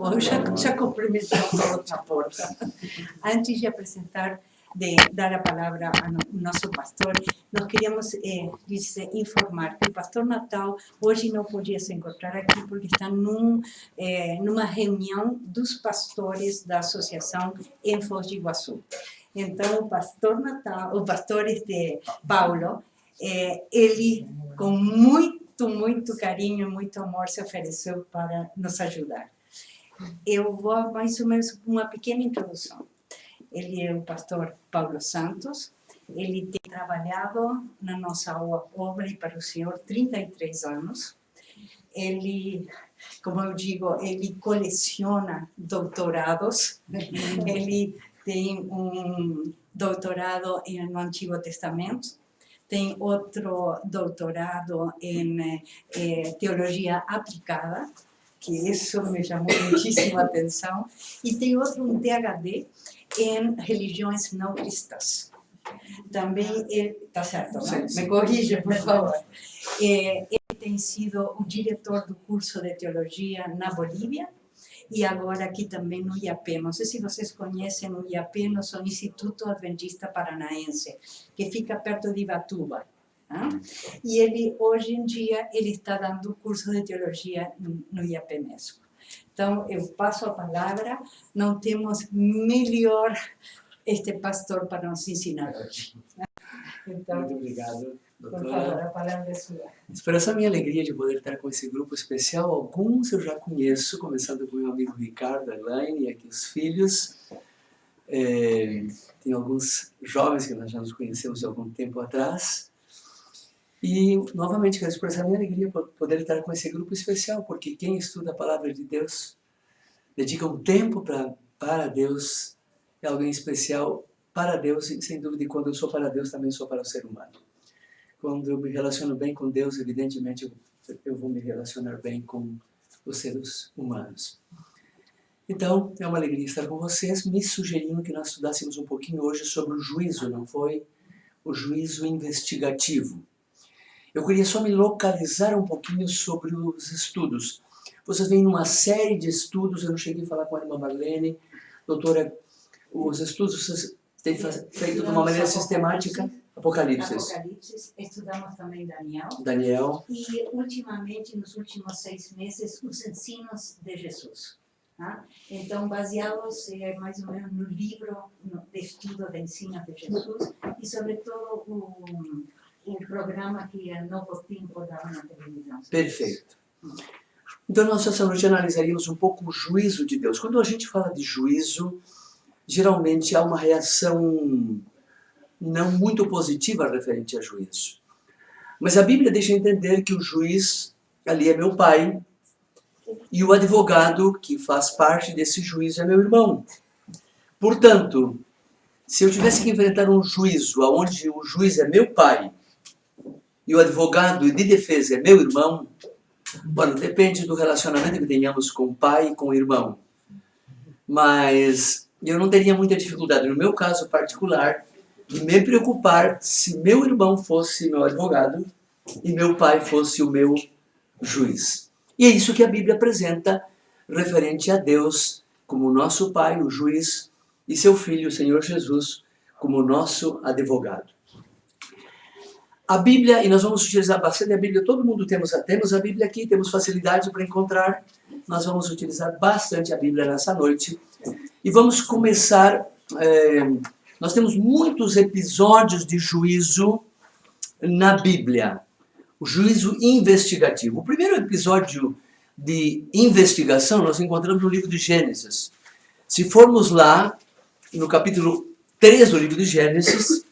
Bom, já cumprimentou a outra porta. Antes de apresentar, de dar a palavra ao nosso pastor, nós queríamos informar que o pastor Natal hoje não podia se encontrar aqui porque está numa reunião dos pastores da associação em Foz do Iguaçu. Então, o pastor Natal, o pastor Paulo, ele com muito carinho, muito amor se ofereceu para nos ajudar. Eu vou mais ou menos uma pequena introdução. Ele é o pastor Paulo Santos, ele tem trabalhado na nossa obra e para o Senhor 33 anos. Ele, como eu digo, ele coleciona doutorados. Ele tem um doutorado no Antigo Testamento, tem outro doutorado em teologia aplicada, que isso me chamou muitíssima atenção, e tem outro, um PhD em religiões não cristãs. Também, está certo, não? Me corrija, por favor. Ele tem sido o diretor do curso de teologia na Bolívia, e agora aqui também no IAP. Não sei se vocês conhecem o IAP, nosso Instituto Adventista Paranaense, que fica perto de Ibatuba. E ele, hoje em dia, ele está dando curso de teologia no IAP mesmo. Então, eu passo a palavra, não temos melhor pastor para nos ensinar hoje. Então, muito obrigado, doutora. Por favor, a palavra é sua. Expressa a minha alegria de poder estar com esse grupo especial. Alguns eu já conheço, começando com meu amigo Ricardo, Elaine, e aqui os filhos. Tem alguns jovens que nós já nos conhecemos há algum tempo atrás. E, novamente, quero expressar a minha alegria por poder estar com esse grupo especial, porque quem estuda a palavra de Deus, dedica um tempo para Deus, é alguém especial para Deus, e sem dúvida, quando eu sou para Deus, também sou para o ser humano. Quando eu me relaciono bem com Deus, evidentemente, eu vou me relacionar bem com os seres humanos. Então, é uma alegria estar com vocês. Me sugeriram que nós estudássemos um pouquinho hoje sobre o juízo, não foi? O juízo investigativo. Eu queria só me localizar um pouquinho sobre os estudos. Vocês vêm numa série de estudos, eu não cheguei a falar com a irmã Marlene. Doutora, os estudos vocês têm feito de uma maneira sistemática? Apocalipse. Estudamos também Daniel. E, ultimamente, nos últimos 6 meses, os ensinos de Jesus. Então, baseados mais ou menos no livro de estudo de ensino de Jesus e, sobretudo, o programa que a Novo Tempo dava na televisão. Perfeito. Então, nós essa noite analisaríamos um pouco o juízo de Deus. Quando a gente fala de juízo, geralmente há uma reação não muito positiva referente a juízo. Mas a Bíblia deixa entender que o juiz ali é meu pai e o advogado que faz parte desse juízo é meu irmão. Portanto, se eu tivesse que enfrentar um juízo onde o juiz é meu pai e o advogado de defesa é meu irmão, bom, depende do relacionamento que tenhamos com o pai e com o irmão. Mas eu não teria muita dificuldade, no meu caso particular, de me preocupar se meu irmão fosse meu advogado e meu pai fosse o meu juiz. E é isso que a Bíblia apresenta referente a Deus como nosso pai, o juiz, e seu filho, o Senhor Jesus, como nosso advogado. A Bíblia, e nós vamos utilizar bastante a Bíblia, todo mundo temos a Bíblia aqui, temos facilidade para encontrar, nós vamos utilizar bastante a Bíblia nessa noite. E vamos começar, nós temos muitos episódios de juízo na Bíblia, o juízo investigativo. O primeiro episódio de investigação nós encontramos no livro de Gênesis. Se formos lá, no capítulo 3 do livro de Gênesis,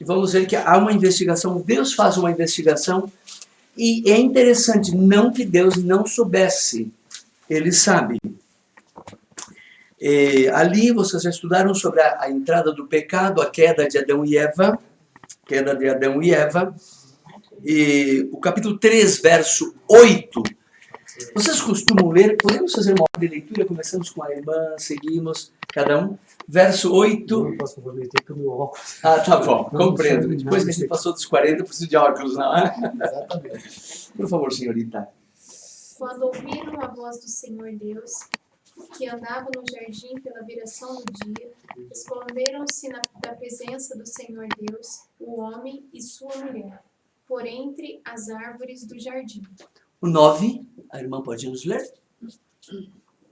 vamos ver que há uma investigação, Deus faz uma investigação, e é interessante, não que Deus não soubesse, Ele sabe. Ali vocês já estudaram sobre a entrada do pecado, a queda de Adão e Eva, e o capítulo 3, verso 8. Vocês costumam ler, podemos fazer uma ordem de leitura, começamos com a irmã, seguimos, cada um. Verso 8. Eu não posso comprometer com o meu óculos. Ah, tá bom, compreendo. Depois que a gente passou dos 40, eu preciso de óculos, não é? Exatamente. Por favor, senhorita. Quando ouviram a voz do Senhor Deus, que andava no jardim pela viração do dia, esconderam-se da presença do Senhor Deus, o homem e sua mulher, por entre as árvores do jardim. O 9, a irmã pode nos ler?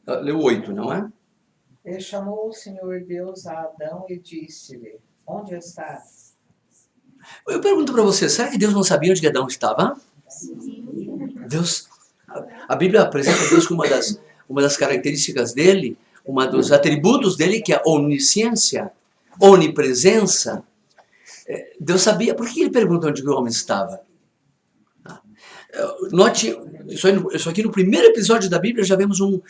Leu 8, não é? E chamou o Senhor Deus a Adão e disse-lhe, onde estás? Eu pergunto para você, será que Deus não sabia onde Adão estava? Deus, a Bíblia apresenta Deus como uma das características dele, uma dos atributos dele, que é a onisciência, onipresença. Deus sabia. Por que ele pergunta onde o homem estava? Note, isso aqui no primeiro episódio da Bíblia já vemos uma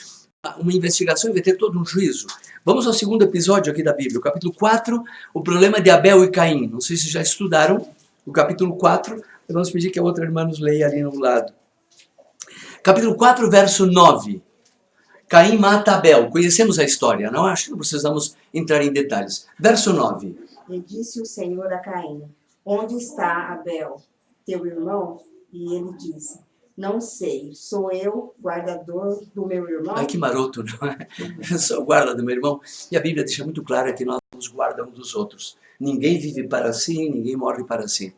investigação e vai ter todo um juízo. Vamos ao segundo episódio aqui da Bíblia, o capítulo 4, o problema de Abel e Caim. Não sei se já estudaram o capítulo 4, vamos pedir que a outra irmã nos leia ali no lado. Capítulo 4, verso 9. Caim mata Abel. Conhecemos a história, não? Acho que não precisamos entrar em detalhes. Verso 9. E disse o Senhor a Caim, onde está Abel, teu irmão? E ele disse, não sei, sou eu guardador do meu irmão? Ai, que maroto, não é? Eu sou o guarda do meu irmão. E a Bíblia deixa muito claro que nós somos guarda uns dos outros. Ninguém vive para si, ninguém morre para si.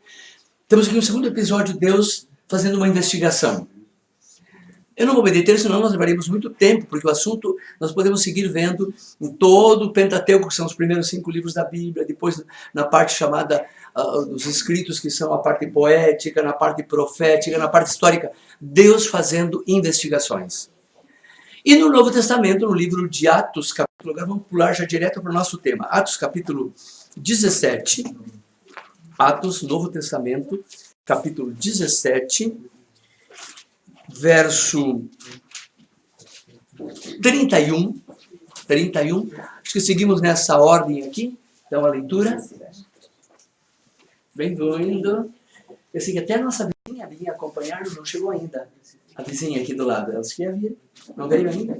Temos aqui no segundo episódio Deus fazendo uma investigação. Eu não vou me deter, senão nós levaríamos muito tempo, porque o assunto nós podemos seguir vendo em todo o Pentateuco, que são os primeiros 5 livros da Bíblia, depois na parte chamada dos escritos, que são a parte poética, na parte profética, na parte histórica, Deus fazendo investigações. E no Novo Testamento, no livro de Atos, capítulo, agora vamos pular já direto para o nosso tema, Atos capítulo 17, Atos, Novo Testamento, capítulo 17, verso 31, acho que seguimos nessa ordem aqui, dá uma leitura. Bem-vindo. Eu sei que até a nossa vizinha vinha acompanhar, não chegou ainda. A vizinha aqui do lado, ela quer vir, não veio ainda.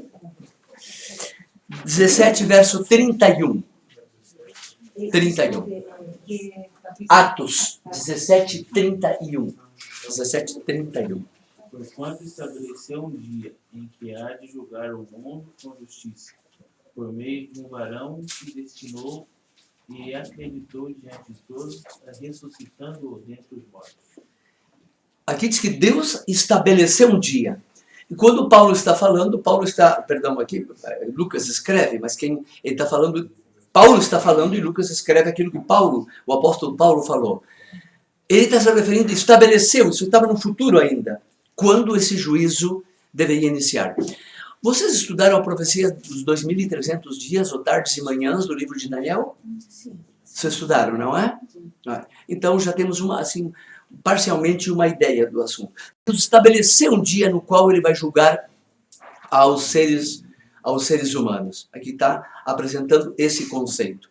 17, verso 31. 31. Atos 17, 31. 17, 31. Porquanto estabeleceu um dia em que há de julgar o mundo com justiça, por meio de um varão que destinou e acreditou diante de todos, ressuscitando-o dentre os mortos. Aqui diz que Deus estabeleceu um dia. E quando Paulo está falando, Lucas escreve, mas quem ele está falando, Paulo está falando e Lucas escreve aquilo que o apóstolo Paulo falou. Ele está se referindo, estabeleceu, isso estava no futuro ainda, quando esse juízo deveria iniciar. Vocês estudaram a profecia dos 2.300 dias, ou tardes e manhãs, do livro de Daniel? Sim. Vocês estudaram, não é? Então já temos parcialmente uma ideia do assunto. Deus estabeleceu um dia no qual ele vai julgar aos seres humanos. Aqui está apresentando esse conceito.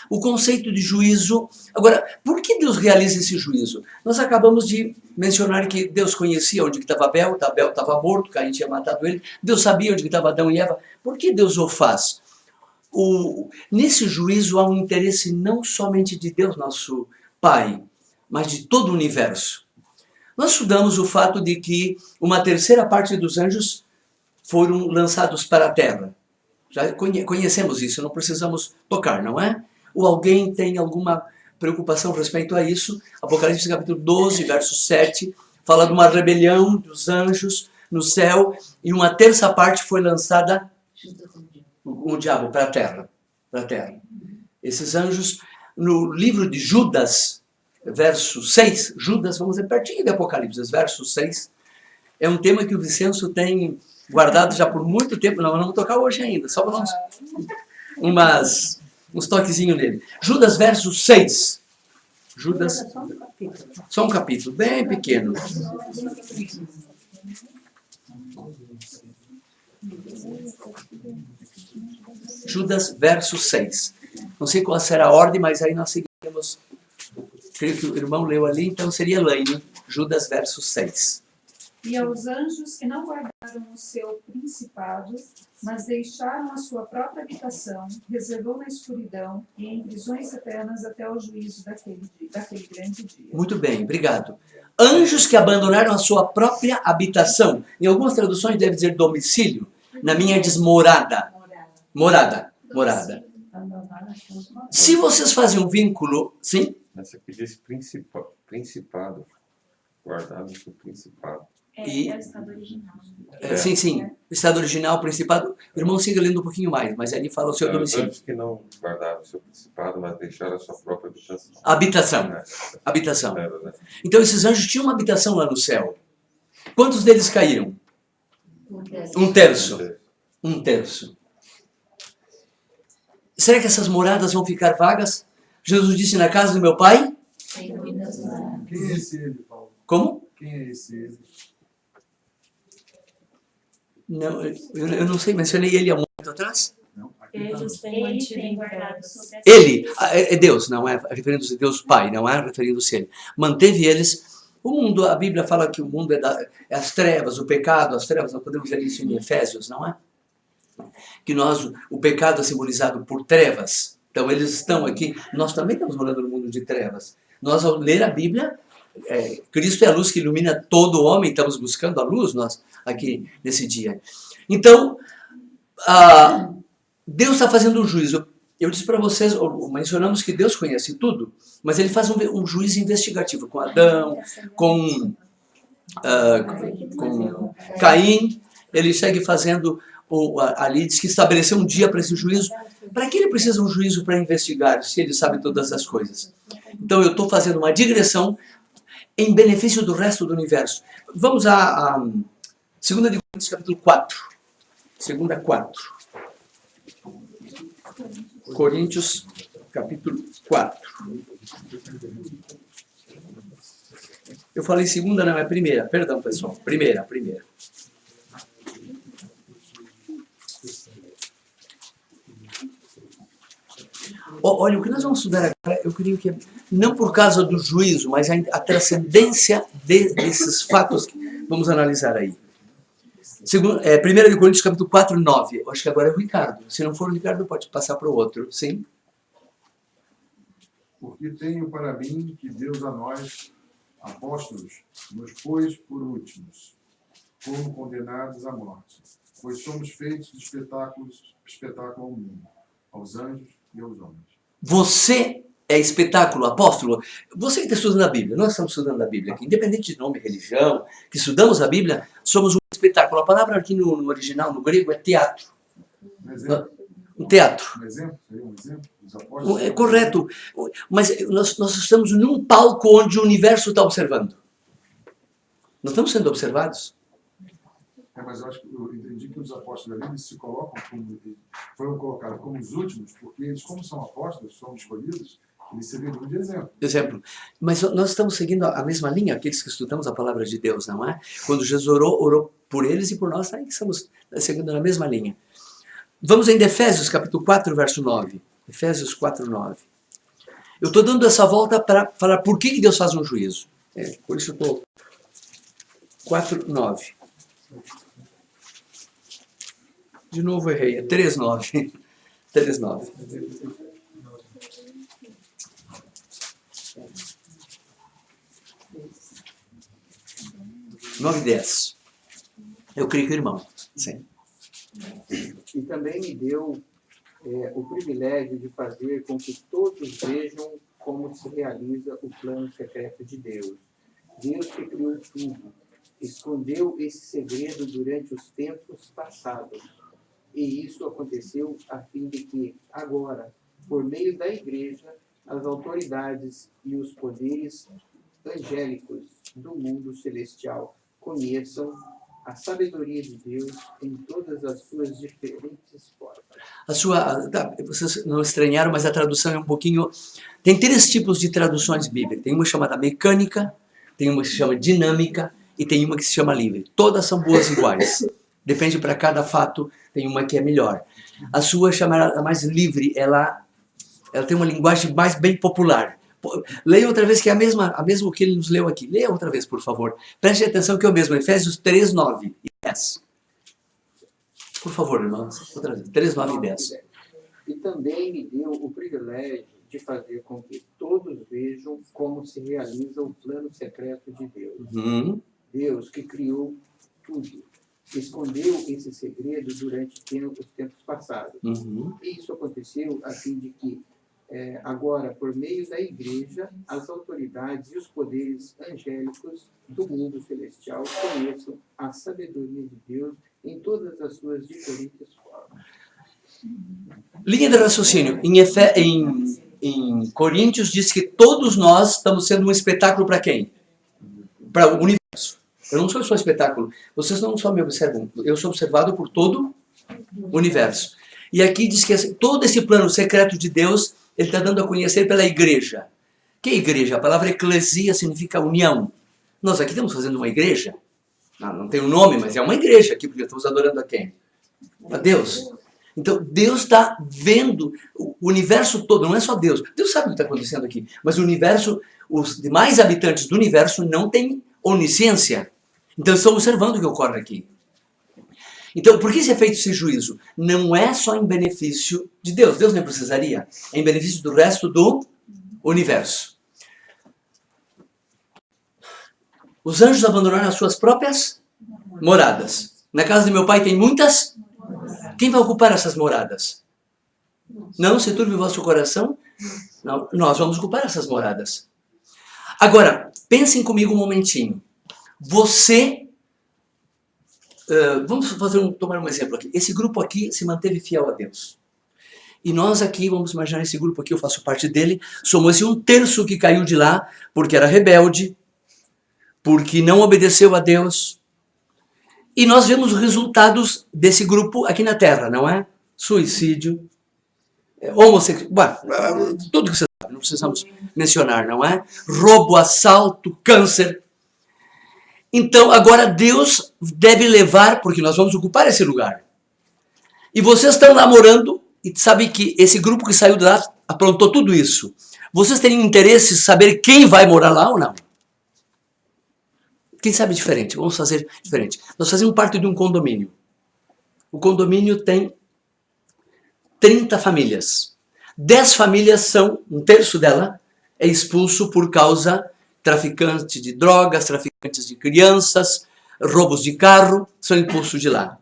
O conceito de juízo. Agora, por que Deus realiza esse juízo? Nós acabamos de mencionar que Deus conhecia onde estava Abel estava morto, Caim tinha matado ele, Deus sabia onde estava Adão e Eva. Por que Deus o faz? Nesse juízo há um interesse não somente de Deus, nosso Pai, mas de todo o universo. Nós estudamos o fato de que uma terceira parte dos anjos foram lançados para a terra. Já conhecemos isso, não precisamos tocar, não é? Ou alguém tem alguma preocupação a respeito a isso? Apocalipse capítulo 12, verso 7, fala de uma rebelião dos anjos no céu e uma terça parte foi lançada com o diabo para a terra. Esses anjos, no livro de Judas, verso 6, Judas, vamos ver pertinho de Apocalipse, verso 6, é um tema que o Vicenço tem guardado já por muito tempo, não vamos tocar hoje ainda, só para uns toquezinhos nele. Judas, verso 6. Judas, só um capítulo, bem pequeno. Judas, verso 6. Não sei qual será a ordem, mas aí nós seguiremos. Creio que o irmão leu ali, então seria Elaine. Judas, verso 6. E aos anjos que não guardaram o seu principado, mas deixaram a sua própria habitação, reservou na escuridão e em prisões eternas até o juízo daquele grande dia. Muito bem, obrigado. Anjos que abandonaram a sua própria habitação. Em algumas traduções deve dizer domicílio. Na minha diz morada. Morada. Se vocês fazem um vínculo, sim? Essa aqui diz principado. Guardado o principado. E- É o estado original. Sim. O estado original, principado. O irmão siga lendo um pouquinho mais, mas ali fala o seu Os domicílio. anjos que não guardaram o seu principado, mas deixaram a sua própria habitação. Habitação. É, Habitação. é verdade. Então esses anjos tinham uma habitação lá no céu. Quantos deles caíram? Um terço. Será que essas moradas vão ficar vagas? Jesus disse, na casa do meu pai? Quem é esse ele, Paulo? Como? Quem é esse ele? Não, eu não sei, mencionei ele há um momento atrás. Não, aqui tá Eles não. têm mantido em pé. Ele, é Deus, não é referindo-se a Deus Pai, não é referindo-se a ele. Manteve eles. O mundo, a Bíblia fala que o mundo é as trevas, o pecado, as trevas, nós podemos ler isso em Efésios, não é? Que o pecado é simbolizado por trevas. Então eles estão aqui, nós também estamos morando no mundo de trevas. Nós, ao ler a Bíblia, Cristo é a luz que ilumina todo homem, estamos buscando a luz, nós, aqui nesse dia. Então, Deus está fazendo um juízo. Eu disse para vocês, mencionamos que Deus conhece tudo, mas ele faz um juízo investigativo com Adão, com Caim. Ele segue fazendo, ali diz que estabeleceu um dia para esse juízo. Para que ele precisa de um juízo para investigar, se ele sabe todas as coisas? Então eu estou fazendo uma digressão em benefício do resto do universo. Vamos a 2 de Coríntios, capítulo 4. 2:4. Coríntios, capítulo 4. Eu falei segunda, não, é primeira. Perdão, pessoal. Primeira. Olha, o que nós vamos estudar agora, eu creio que não por causa do juízo, mas a transcendência desses fatos que vamos analisar aí. 1 de Coríntios, capítulo 4, 9. Eu acho que agora é o Ricardo. Se não for o Ricardo, pode passar para o outro. Sim? Porque tenho para mim que Deus a nós, apóstolos, nos pôs por últimos, como condenados à morte, pois somos feitos de espetáculo ao mundo, aos anjos e aos homens. Você é espetáculo, apóstolo. Você que está estudando a Bíblia, nós estamos estudando a Bíblia aqui, independente de nome, religião, que estudamos a Bíblia, somos um espetáculo. A palavra aqui no original, no grego, é teatro. Um exemplo? Um teatro. Um exemplo? Seria um exemplo? Os apóstolos? É correto. Mas nós estamos num palco onde o universo está observando. Nós estamos sendo observados. Mas eu acho que eu entendi que os apóstolos ali eles se colocam foram colocados como os últimos, porque eles, como são apóstolos, são escolhidos, eles serviram de exemplo. Mas nós estamos seguindo a mesma linha, aqueles que estudamos a palavra de Deus, não é? Quando Jesus orou por eles e por nós, aí que estamos seguindo na mesma linha. Vamos em Efésios, capítulo 4, verso 9. Efésios 4, 9. Eu estou dando essa volta para falar por que Deus faz um juízo. Por isso eu estou... 4, 9. De novo errei, é 3:9. 3:9. 9:10. Eu creio que o irmão. Sim. E também me deu o privilégio de fazer com que todos vejam como se realiza o plano secreto de Deus. Deus que criou tudo, escondeu esse segredo durante os tempos passados. E isso aconteceu a fim de que, agora, por meio da Igreja, as autoridades e os poderes angélicos do mundo celestial conheçam a sabedoria de Deus em todas as suas diferentes formas. Vocês não estranharam, mas a tradução é um pouquinho... Tem 3 tipos de traduções bíblicas. Tem uma chamada mecânica, tem uma que se chama dinâmica e tem uma que se chama livre. Todas são boas iguais. Depende para cada fato, tem uma que é melhor. A sua chamada mais livre, ela tem uma linguagem mais bem popular. Leia outra vez, que é a mesma que ele nos leu aqui. Leia outra vez, por favor. Preste atenção que é o mesmo. Efésios 3, 9 e 10. Por favor, irmãos. Outra vez. 3, 9 e 10. E também me deu o privilégio de fazer com que todos vejam como se realiza o plano secreto de Deus. Uhum. Deus que criou tudo. Escondeu esse segredo durante os tempos passados. Uhum. E isso aconteceu a fim de que, agora, por meio da igreja, as autoridades e os poderes angélicos do mundo celestial conheçam a sabedoria de Deus em todas as suas diferentes formas. Linha de raciocínio. Em Coríntios diz que todos nós estamos sendo um espetáculo para quem? Para o universo. Eu não sou só espetáculo. Vocês não só me observam. Eu sou observado por todo o universo. E aqui diz que todo esse plano secreto de Deus, ele está dando a conhecer pela igreja. Que igreja? A palavra eclesia significa união. Nós aqui estamos fazendo uma igreja. Não tem um nome, mas é uma igreja aqui, porque estamos adorando a quem? A Deus. Então, Deus está vendo o universo todo, não é só Deus. Deus sabe o que está acontecendo aqui. Mas o universo, os demais habitantes do universo não têm onisciência. Então, estão observando o que ocorre aqui. Então, por que se é feito esse juízo? Não é só em benefício de Deus. Deus nem precisaria. É em benefício do resto do universo. Os anjos abandonaram as suas próprias moradas. Na casa de meu pai tem muitas. Quem vai ocupar essas moradas? Não se turbe o vosso coração? Não, nós vamos ocupar essas moradas. Agora, pensem comigo um momentinho. Você... vamos tomar um exemplo aqui. Esse grupo aqui se manteve fiel a Deus. E nós aqui, vamos imaginar esse grupo aqui, eu faço parte dele, somos esse 1/3 que caiu de lá porque era rebelde, porque não obedeceu a Deus. E nós vemos os resultados desse grupo aqui na Terra, não é? Suicídio, homossexual, tudo que você sabe, não precisamos mencionar, não é? Roubo, assalto, câncer. Então, agora Deus deve levar, porque nós vamos ocupar esse lugar. E vocês estão lá morando, e sabem que esse grupo que saiu de lá aprontou tudo isso. Vocês teriam interesse em saber quem vai morar lá ou não? Quem sabe diferente? Vamos fazer diferente. Nós fazemos parte de um condomínio. O condomínio tem 30 famílias. 10 famílias são, 1/3 dela é expulso por causa traficante de drogas, traficantes de crianças, roubos de carro, são expulsos de lá.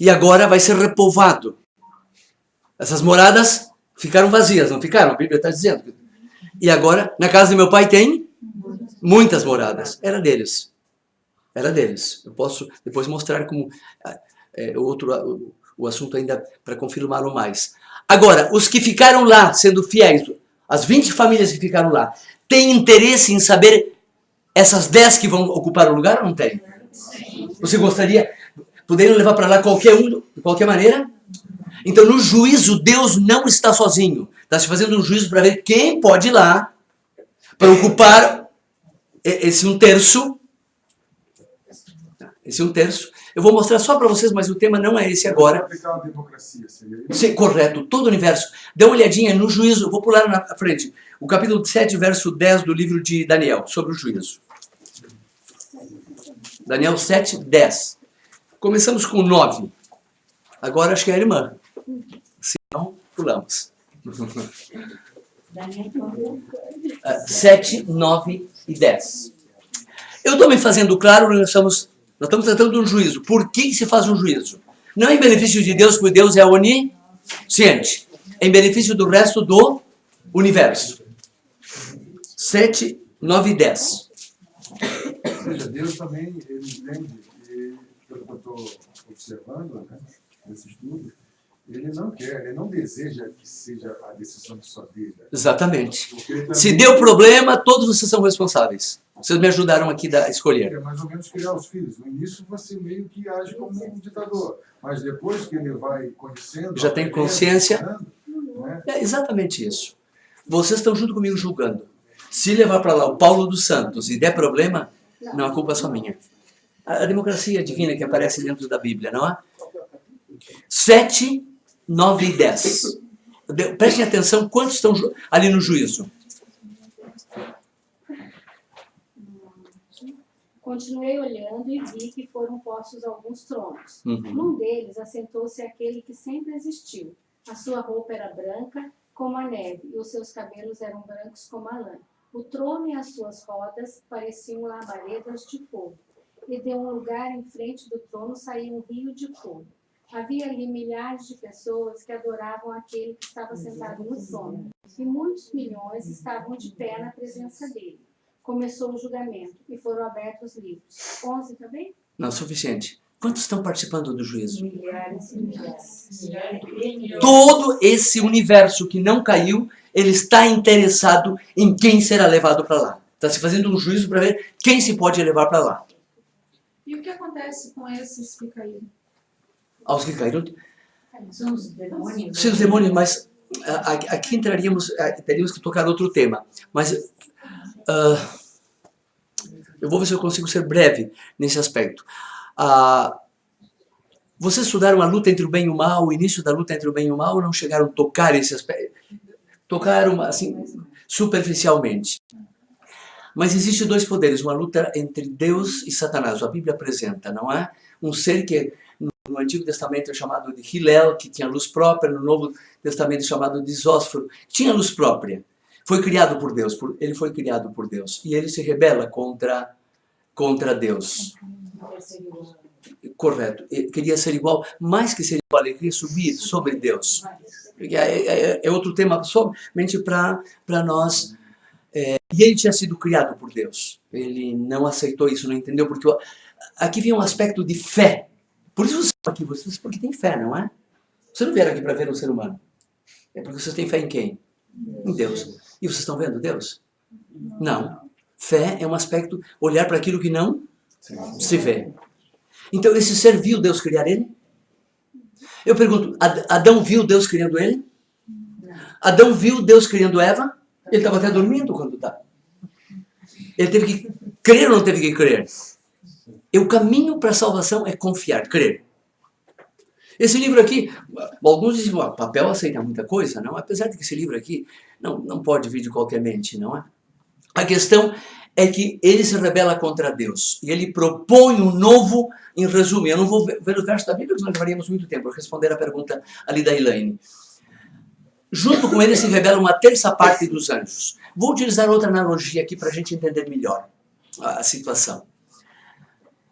E agora vai ser repovoado. Essas moradas ficaram vazias, não ficaram? A Bíblia está dizendo. E agora, na casa de meu pai tem muitas moradas. Era deles. Era deles. Eu posso depois mostrar como o assunto ainda para confirmá-lo mais. Agora, os que ficaram lá, sendo fiéis, as 20 famílias que ficaram lá, têm interesse em saber essas 10 que vão ocupar o lugar ou não tem? Você gostaria? Poderiam levar para lá qualquer um, de qualquer maneira? Então, no juízo, Deus não está sozinho. Está se fazendo um juízo para ver quem pode ir lá para ocupar esse 1/3. Esse 1/3. Eu vou mostrar só para vocês, mas o tema não é esse agora. Aplicar a democracia, seria isso? Sim, correto. Todo o universo. Dê uma olhadinha no juízo. Vou pular na frente. O capítulo 7, verso 10 do livro de Daniel, sobre o juízo. Daniel 7, 10. Começamos com 9. Agora acho que é a irmã. Se não, pulamos. 7, 9 e 10. Eu estou me fazendo claro, nós estamos tratando de um juízo. Por que se faz um juízo? Não é em benefício de Deus, porque Deus é onisciente. É em benefício do resto do universo. 7, 9 e 10. Ou seja, Deus também, ele entende, e pelo que eu estou observando, né, nesse estudo, ele não quer, ele não deseja que seja a decisão de sua vida. Exatamente. Também, se deu problema, todos vocês são responsáveis. Vocês me ajudaram aqui a escolher. É mais ou menos criar os filhos. No início você meio que age como um ditador, mas depois que ele vai conhecendo... Já tem consciência. Né? É exatamente isso. Vocês estão junto comigo julgando. Se levar para lá o Paulo dos Santos e der problema, não, a culpa é só minha. A democracia divina que aparece dentro da Bíblia, não é? 7, 9 e 10. Prestem atenção quantos estão ali no juízo. Continuei olhando e vi que foram postos alguns tronos. Uhum. Num deles assentou-se aquele que sempre existiu. A sua roupa era branca como a neve e os seus cabelos eram brancos como a lã. O trono e as suas rodas pareciam labaredas de fogo. E de um lugar em frente do trono saía um rio de fogo. Havia ali milhares de pessoas que adoravam aquele que estava sentado no trono. E muitos milhões estavam de pé na presença dele. Começou o julgamento e foram abertos os livros. 11 também? Não, suficiente. Quantos estão participando do juízo? Milhares e milhares. Todo esse universo que não caiu, ele está interessado em quem será levado para lá. Está se fazendo um juízo para ver quem se pode levar para lá. E o que acontece com esses que caíram? Aos que caíram. São os demônios. Sim, os demônios, mas aqui teríamos que tocar outro tema. Mas eu vou ver se eu consigo ser breve nesse aspecto. Vocês estudaram a luta entre o bem e o mal, o início da luta entre o bem e o mal, ou não chegaram a tocar esse aspecto? Tocaram, assim, superficialmente. Mas existem dois poderes, uma luta entre Deus e Satanás. A Bíblia apresenta, não é? Um ser que no Antigo Testamento é chamado de Hillel, que tinha luz própria, no Novo Testamento é chamado de Zósforo, tinha luz própria. Foi criado por Deus, ele foi criado por Deus. E ele se rebela contra Deus. Correto. Ele queria ser igual, mais que ser igual, ele queria subir sobre Deus. É outro tema somente para nós. E ele tinha sido criado por Deus. Ele não aceitou isso, não entendeu, porque aqui vem um aspecto de fé. Por isso vocês estão aqui, porque tem fé, não é? Vocês não vieram aqui para ver um ser humano. É porque vocês têm fé em quem? Em Deus. E vocês estão vendo Deus? Não. Fé é um aspecto, olhar para aquilo que não se vê. Então esse ser viu Deus criar ele? Eu pergunto, Adão viu Deus criando ele? Adão viu Deus criando Eva? Ele estava até dormindo quando está. Ele teve que crer ou não teve que crer? E o caminho para a salvação é confiar, crer. Esse livro aqui, alguns dizem, o papel aceita muita coisa, não? Apesar de que esse livro aqui não pode vir de qualquer mente, não é? A questão é que ele se rebela contra Deus. E ele propõe um novo, em resumo, eu não vou ver o verso da Bíblia, porque nós levaríamos muito tempo para responder a pergunta ali da Elaine. Junto com ele se rebela uma terça parte dos anjos. Vou utilizar outra analogia aqui para a gente entender melhor a situação.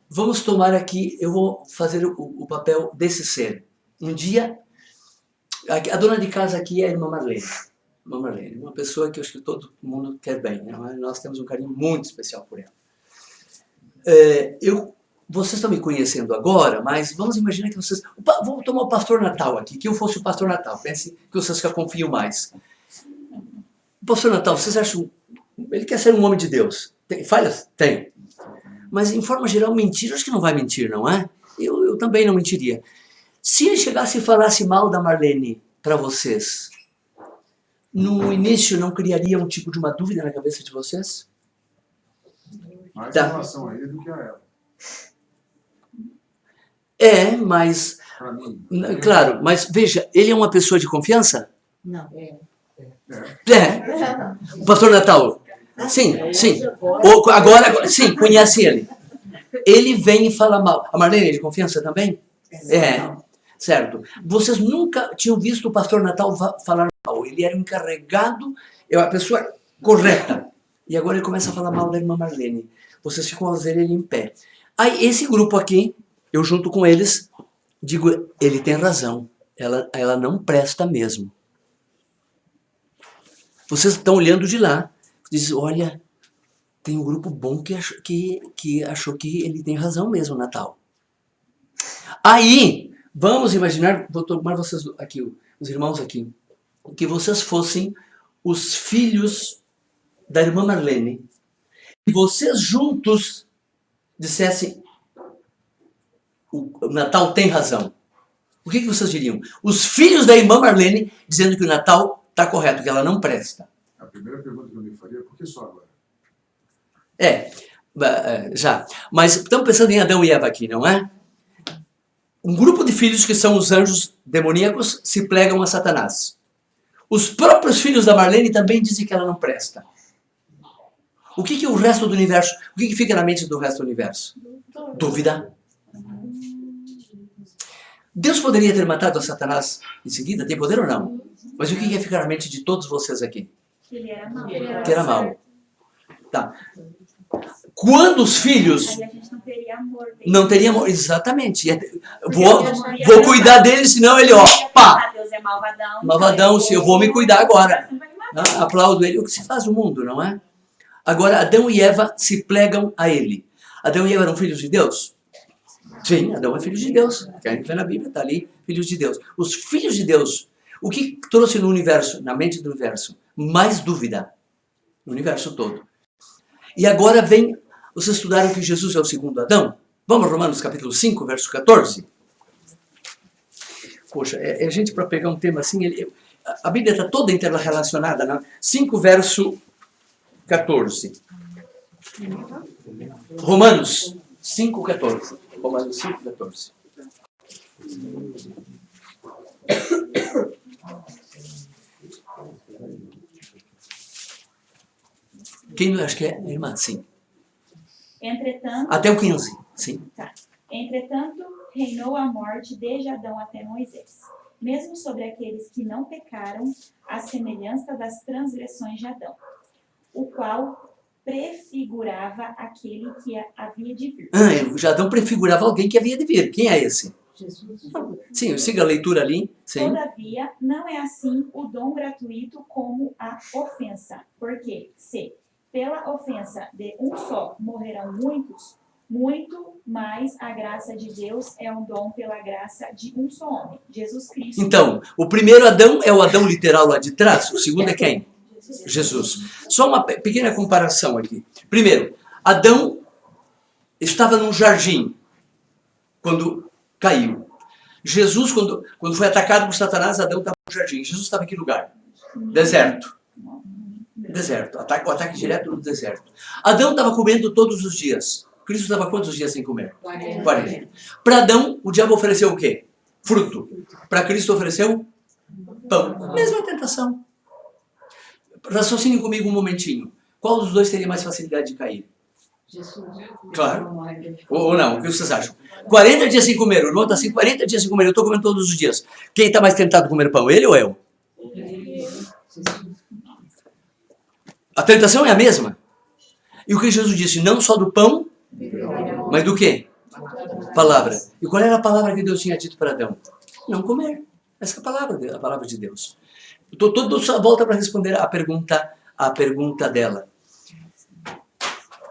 Vamos tomar aqui, eu vou fazer o papel desse ser. Um dia, a dona de casa aqui é a irmã Marlene. Irmã Marlene, uma pessoa que eu acho que todo mundo quer bem, né? Nós temos um carinho muito especial por ela. Vocês estão me conhecendo agora, mas vamos imaginar que vocês... Vou tomar o pastor Natal aqui, que eu fosse o pastor Natal. Pense que vocês já confiam mais. O pastor Natal, vocês acham... Ele quer ser um homem de Deus. Tem falhas? Tem. Mas, em forma geral, mentir, acho que não vai mentir, não é? Eu também não mentiria. Se ele chegasse e falasse mal da Marlene para vocês, no início não criaria um tipo de uma dúvida na cabeça de vocês? Mais em relação a ele do que a ela. Mas... Para mim. Claro, mas veja, ele é uma pessoa de confiança? Não. O pastor Natal... Sim. Agora, sim, conhece ele. Ele vem e fala mal. A Marlene é de confiança também? Certo. Vocês nunca tinham visto o pastor Natal falar mal. Ele era o encarregado, é a pessoa correta. E agora ele começa a falar mal da irmã Marlene. Vocês ficam a ver ele em pé. Aí esse grupo aqui, eu junto com eles, digo, ele tem razão. Ela não presta mesmo. Vocês estão olhando de lá. Diz, olha, tem um grupo bom que achou que ele tem razão mesmo, Natal. Aí, vamos imaginar, vou tomar vocês aqui, os irmãos aqui, que vocês fossem os filhos da irmã Marlene, e vocês juntos dissessem, o Natal tem razão. O que vocês diriam? Os filhos da irmã Marlene dizendo que o Natal está correto, que ela não presta. A primeira pergunta que eu me faria é por que só agora? Já. Mas estamos pensando em Adão e Eva aqui, não é? Um grupo de filhos que são os anjos demoníacos se plegam a Satanás. Os próprios filhos da Marlene também dizem que ela não presta. O que é o resto do universo? O que fica na mente do resto do universo? Dúvida. Deus poderia ter matado a Satanás em seguida? Tem poder ou não? Mas o que ia ficar na mente de todos vocês aqui? Que ele era mau. Que era mau. Tá. Quando os filhos... Aí a gente não teria amor. Não teria amor, exatamente. Vou cuidar dele, senão ele, ó, pá. Deus é malvadão. Malvadão, se eu vou me cuidar agora. Aplaudo ele. O que se faz no mundo, não é? Agora, Adão e Eva se plegam a ele. Adão e Eva eram filhos de Deus? Sim, Adão é filho de Deus. Que a gente vê na Bíblia, está ali, filhos de Deus. Os filhos de Deus, o que trouxe no universo, na mente do universo? Mais dúvida. No universo todo. E agora vem, vocês estudaram que Jesus é o segundo Adão? Vamos a Romanos capítulo 5, verso 14? Poxa, é gente para pegar um tema assim, a Bíblia está toda interrelacionada, né? 5, verso 14. Romanos 5, 14. Romanos 5, 14. Quem acho que é a irmã? Sim. Entretanto, até o 15, sim. Tá. Entretanto, reinou a morte desde Adão até Moisés, mesmo sobre aqueles que não pecaram, à semelhança das transgressões de Adão, o qual prefigurava aquele que havia de vir. O Adão prefigurava alguém que havia de vir. Quem é esse? Jesus. Sim, siga a leitura ali. Sim. Todavia, não é assim o dom gratuito como a ofensa, porque se pela ofensa de um só morrerão muitos, muito mais a graça de Deus é um dom pela graça de um só homem, Jesus Cristo. Então, o primeiro Adão é o Adão literal lá de trás, o segundo é quem? Jesus. Só uma pequena comparação aqui. Primeiro, Adão estava num jardim quando caiu. Jesus, quando foi atacado por Satanás, Adão estava no jardim. Jesus estava em que lugar? Deserto. Deserto. O ataque direto no deserto. Adão estava comendo todos os dias. Cristo estava quantos dias sem comer? 40. Para Adão, o diabo ofereceu o quê? Fruto. Para Cristo ofereceu pão. Mesma tentação. Raciocine comigo um momentinho. Qual dos dois teria mais facilidade de cair? Jesus. Claro. Ou não? O que vocês acham? 40 dias sem comer. O irmão está assim, 40 dias sem comer. Eu estou comendo todos os dias. Quem está mais tentado a comer pão? Ele ou eu? A tentação é a mesma. E o que Jesus disse? Não só do pão, mas do quê? Palavra. E qual era a palavra que Deus tinha dito para Adão? Não comer. Essa é a palavra de Deus. Todo só volta para responder a pergunta dela.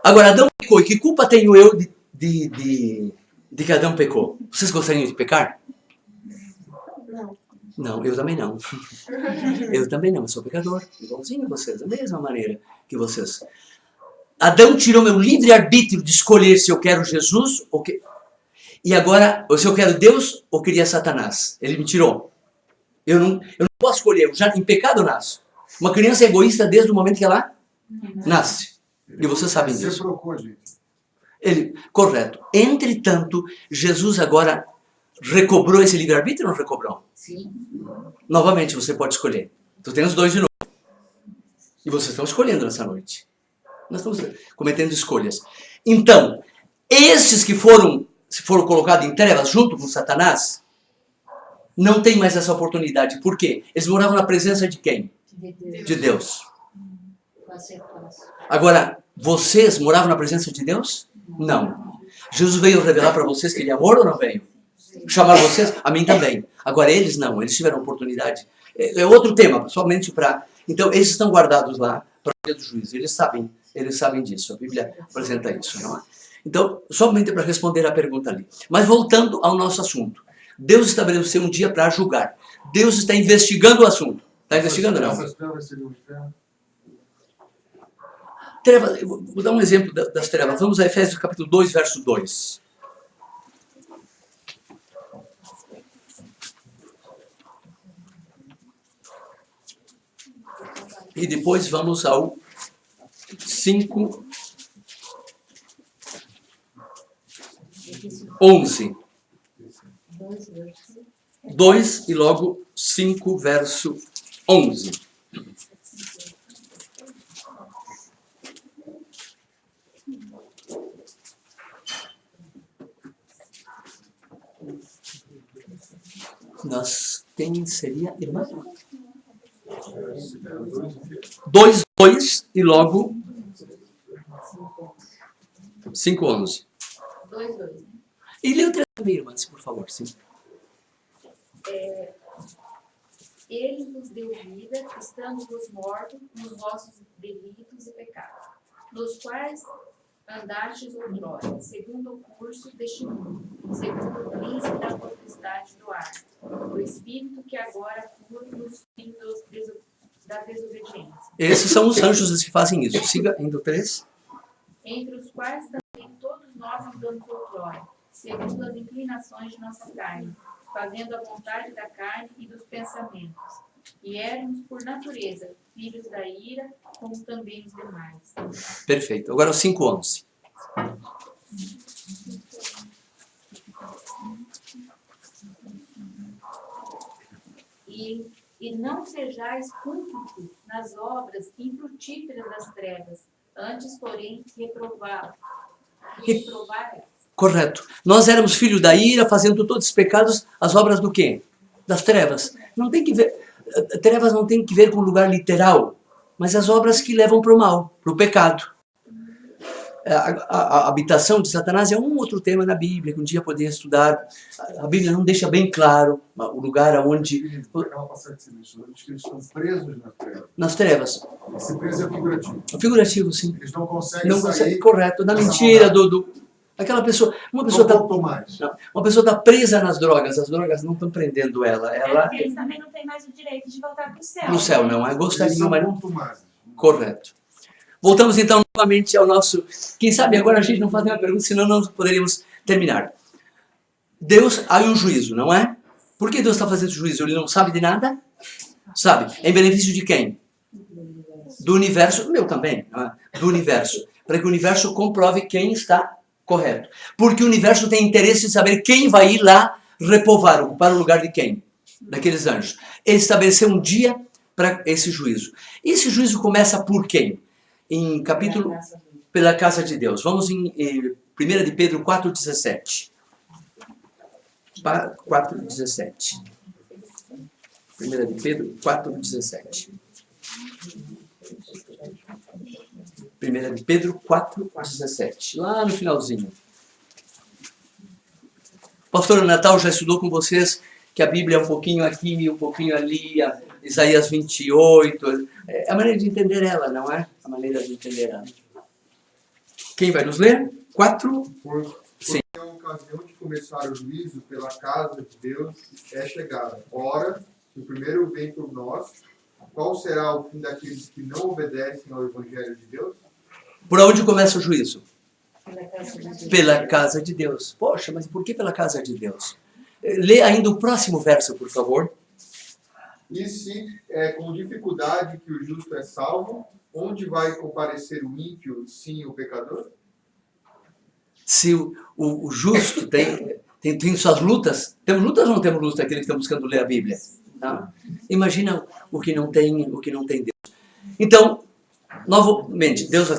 Agora, Adão pecou. E que culpa tenho eu de que Adão pecou? Vocês gostariam de pecar? Não. Não, eu também não. Eu também não, eu sou pecador. Igualzinho a vocês, da mesma maneira que vocês. Adão tirou meu livre-arbítrio de escolher se eu quero Jesus ou que... E agora, se eu quero Deus ou queria Satanás. Ele me tirou. Eu não posso escolher, em pecado eu nasço. Uma criança é egoísta desde o momento que ela nasce. E vocês sabem disso. Você trocou, gente. Correto. Entretanto, Jesus agora recobrou esse livre-arbítrio ou não recobrou? Sim. Novamente, você pode escolher. Tu tem os dois de novo. E vocês estão escolhendo nessa noite. Nós estamos cometendo escolhas. Então, esses que foram colocados em trevas junto com Satanás, não tem mais essa oportunidade. Por quê? Eles moravam na presença de quem? De Deus. Agora, vocês moravam na presença de Deus? Não. Jesus veio revelar para vocês que ele é amor ou não veio? Chamar vocês? A mim também. Agora, eles não. Eles tiveram oportunidade. É outro tema, somente para... Então, eles estão guardados lá para o dia do juízo. Eles sabem disso. A Bíblia apresenta isso, não é? Então, somente para responder a pergunta ali. Mas voltando ao nosso assunto. Deus estabeleceu um dia para julgar. Deus está investigando o assunto. Está investigando ou não? Essas trevas seriam o inferno? Trevas, vou dar um exemplo das trevas. Vamos a Efésios capítulo 2, verso 2. E depois vamos ao 5, 11. 2 e logo 5, verso 11. Quem seria irmã? 2, 2 e logo 5, 11. 2, 2. E lê o 3 também, irmãs, por favor. Sim. Ele vos deu vida, estando-vos mortos nos vossos delitos e pecados, nos quais andastes outrora, segundo o curso deste mundo, segundo o príncipe da potestade do ar, o espírito que agora atua nos filhos da desobediência. Esses são os anjos os que fazem isso. Siga indo 3. Entre os quais também todos nós andamos outrora, segundo as inclinações de nossa carne, fazendo a vontade da carne e dos pensamentos. E éramos, por natureza, filhos da ira, como também os demais. Perfeito. Agora o 5, 11. E não sejais cúmplices nas obras infrutíferas das trevas, antes, porém, reprovai. Correto. Nós éramos filhos da ira, fazendo todos os pecados, as obras do quê? Das trevas. Não tem que ver, trevas não tem que ver com lugar literal, mas as obras que levam para o mal, para o pecado. A habitação de Satanás é um outro tema na Bíblia, que um dia poder estudar. A Bíblia não deixa bem claro o lugar onde... Aquela passagem que você mencionou, diz que eles estão presos nas trevas. Nas trevas. Esse preso é figurativo. É figurativo, sim. Eles não conseguem sair. Correto, da mentira, aquela pessoa... Uma pessoa está presa nas drogas, as drogas não estão prendendo ela. Eles também não têm mais o direito de voltar para o céu. Para o céu, não. Eu gostaria, mas não. Contumados. Correto. Voltamos então novamente ao nosso... Quem sabe agora a gente não faz nenhuma pergunta, senão não poderíamos terminar. Deus, há um juízo, não é? Por que Deus está fazendo juízo? Ele não sabe de nada? Sabe. Em benefício de quem? Do universo. Meu também. Não é? Do universo. Para que o universo comprove quem está correto. Porque o universo tem interesse em saber quem vai ir lá repovar, ocupar o lugar de quem? Daqueles anjos. Ele estabeleceu um dia para esse juízo. Esse juízo começa por quem? Em capítulo... Pela casa de Deus. Vamos em 1 de Pedro 4,17. 4,17. 1 de Pedro 4,17. 1 de Pedro 4,17. Lá no finalzinho. Pastor Natal já estudou com vocês que a Bíblia é um pouquinho aqui, um pouquinho ali, Isaías 28. É a maneira de entender ela, não é? A maneira de entender ela. Quem vai nos ler? 4. Sim. A ocasião de começar o juízo pela casa de Deus é chegada. Ora, se o primeiro vem por nós, qual será o fim daqueles que não obedecem ao Evangelho de Deus? Por onde começa o juízo? Pela casa de Deus. Poxa, mas por que pela casa de Deus? Lê ainda o próximo verso, por favor. E se é com dificuldade que o justo é salvo, onde vai comparecer o ímpio, sim, o pecador? Se o justo tem suas lutas, temos lutas ou não temos lutas aqueles que estão buscando ler a Bíblia? Não. Imagina o que não tem Deus. Então, novamente, Deus vai